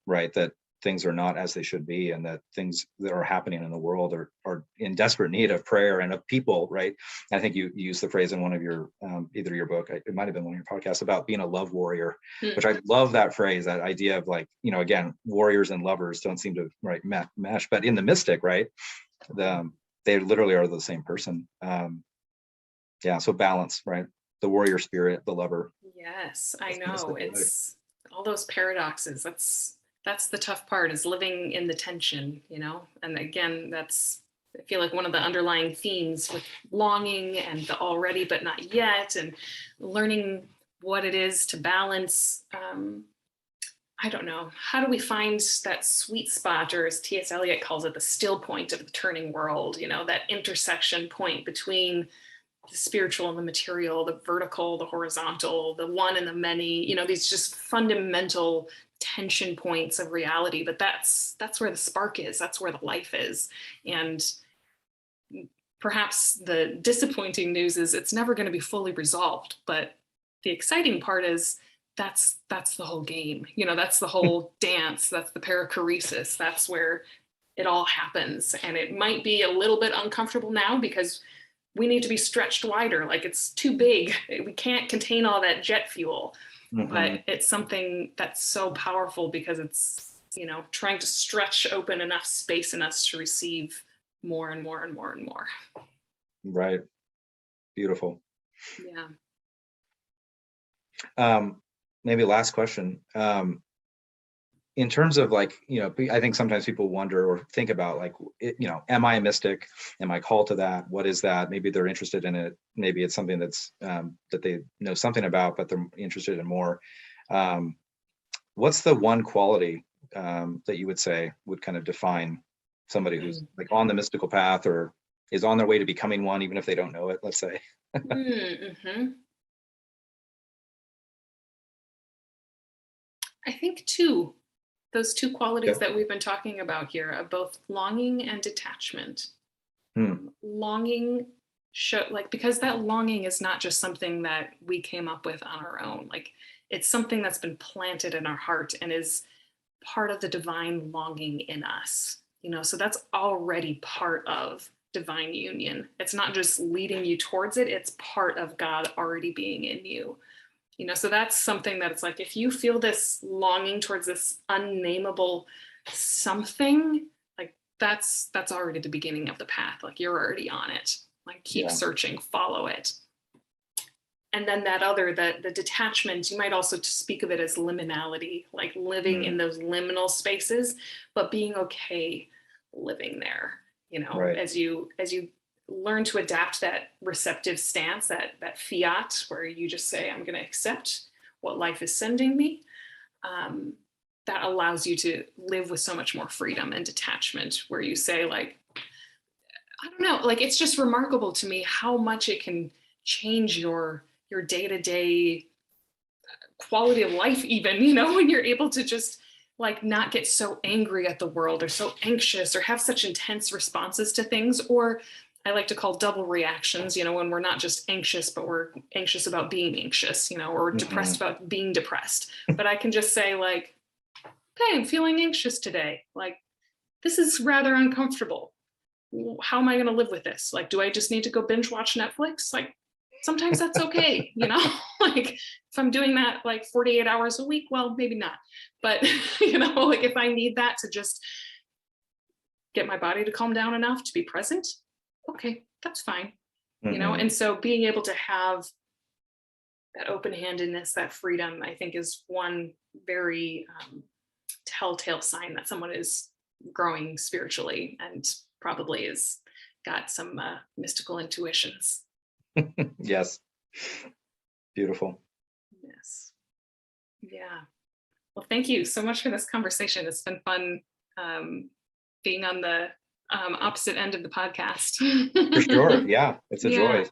B: right, that things are not as they should be, and that things that are happening in the world are in desperate need of prayer and of people, right? I think you used the phrase in one of your either your book, it might have been one of your podcasts, about being a love warrior, which I love that phrase, that idea of like, again, warriors and lovers don't seem to mesh, but in the mystic, right, they literally are the same person. So balance, right? The warrior spirit, the lover.
A: Yes, I know. It's all those paradoxes. That's the tough part, is living in the tension, And again, that's, I feel like, one of the underlying themes with longing and the already but not yet, and learning what it is to balance. I don't know. How do we find that sweet spot, or as T.S. Eliot calls it, the still point of the turning world, that intersection point between the spiritual and the material, the vertical, the horizontal, the one and the many, these just fundamental tension points of reality. But that's where the spark is. That's where the life is. And perhaps the disappointing news is it's never going to be fully resolved. But the exciting part is that's the whole game. That's the whole dance. That's the perichoresis. That's where it all happens. And it might be a little bit uncomfortable now because we need to be stretched wider. Like, it's too big. We can't contain all that jet fuel. But it's something that's so powerful because it's, trying to stretch open enough space in us to receive more and more and more and more.
B: Right. Beautiful.
A: Yeah.
B: Maybe last question. In terms of like, I think sometimes people wonder or think about like, am I a mystic? Am I called to that? What is that? Maybe they're interested in it. Maybe it's something that's that they know something about, but they're interested in more. What's the one quality that you would say would kind of define somebody who's like on the mystical path, or is on their way to becoming one, even if they don't know it, let's say?
A: I think those two qualities that we've been talking about here, of both longing and detachment. Longing, because that longing is not just something that we came up with on our own. Like, it's something that's been planted in our heart and is part of the divine longing in us. So that's already part of divine union. It's not just leading you towards it, it's part of God already being in you. So that's something that it's like, if you feel this longing towards this unnameable something, like that's already the beginning of the path. Like, you're already on it. Like, keep searching, follow it. And then that other, the detachment, you might also speak of it as liminality, like living in those liminal spaces, but being okay living there, as you learn to adapt that receptive stance, that fiat, where you just say, I'm going to accept what life is sending me. That allows you to live with so much more freedom and detachment, where you say, like, I don't know, like, it's just remarkable to me how much it can change your day-to-day quality of life, even, when you're able to just like not get so angry at the world, or so anxious, or have such intense responses to things, or I like to call double reactions, when we're not just anxious, but we're anxious about being anxious, or depressed about being depressed. But I can just say, like, okay, I'm feeling anxious today. Like, this is rather uncomfortable. How am I going to live with this? Like, do I just need to go binge watch Netflix? Like, sometimes that's okay, like, if I'm doing that like 48 hours a week, well, maybe not. But, like, if I need that to just get my body to calm down enough to be present, okay, that's fine. And so being able to have that open-handedness, that freedom, I think, is one very telltale sign that someone is growing spiritually and probably has got some mystical intuitions.
B: Yes. Beautiful.
A: Yes. Yeah. Well, thank you so much for this conversation. It's been fun being on the opposite end of the podcast.
B: For sure. Yeah, it's a
A: Yeah.
B: joy.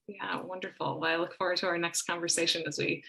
A: Yeah, wonderful. Well, I look forward to our next conversation as we